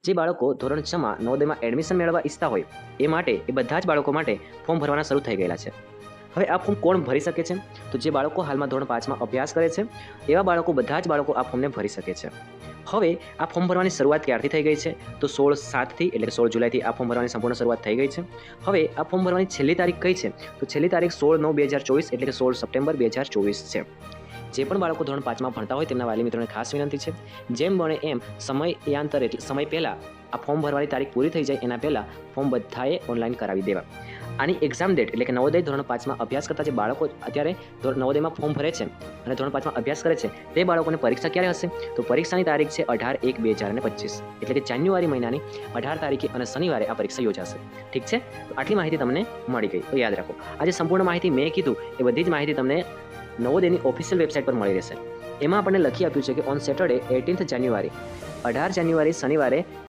જે બાળકો ધોરણ 6માં નવોદયમાં એડમિશન મેળવવા ઈચ્છતા હોય એ માટે એ બધા જ બાળકો માટે ફોર્મ ભરવાના શરૂ થઈ ગયેલા છે. હવે આ ફોર્મ કોણ ભરી શકે છે? તો જે બાળકો હાલમાં ધોરણ 5માં અભ્યાસ કરે છે એવા બાળકો, બધા જ બાળકો આ ફોર્મને ભરી શકે છે. હવે આ ફોર્મ ભરવાની શરૂઆત ક્યારથી થઈ ગઈ છે? તો 16/7થી એટલે કે 16 જુલાઈથી આ ફોર્મ ભરવાની સંપૂર્ણ શરૂઆત થઈ ગઈ છે. હવે આ ફોર્મ ભરવાની છેલ્લી તારીખ કઈ છે? તો છેલ્લી તારીખ 16/9/2024 એટલે કે 16 સપ્ટેમ્બર 2024 છે. જે પણ બાળકો ધોરણ 5માં ભણતા હોય તેમના વાલી મિત્રોને ખાસ વિનંતી છે, જેમ બને એમ સમયાંતરે એટલે સમય પહેલાં આ ફોર્મ ભરવાની તારીખ પૂરી થઈ જાય એના પહેલાં ફોર્મ બધાએ ઓનલાઈન કરાવી દેવા. આની એક્ઝામ ડેટ એટલે કે નવોદય ધોરણ 5માં અભ્યાસ કરતા જે બાળકો અત્યારે નવોદયમાં ફોર્મ ભરે છે અને ધોરણ 5માં અભ્યાસ કરે છે તે બાળકોને પરીક્ષા ક્યારે હશે? તો પરીક્ષાની તારીખ છે 18/1/2025 એટલે કે જાન્યુઆરી મહિનાની 18 તારીખે અને શનિવારે આ પરીક્ષા યોજાશે. ઠીક છે? તો આટલી માહિતી તમને મળી ગઈ. તો યાદ રાખો, આ જે સંપૂર્ણ માહિતી મેં કીધું એ બધી જ માહિતી તમને નવોદયની ઓફિશિયલ વેબસાઇટ પર મળી રહેશે. એમાં આપણને લખી આપ્યું છે કે ઓન સેટરડે 18th જાન્યુઆરી 18 જાન્યુઆરી શનિવારે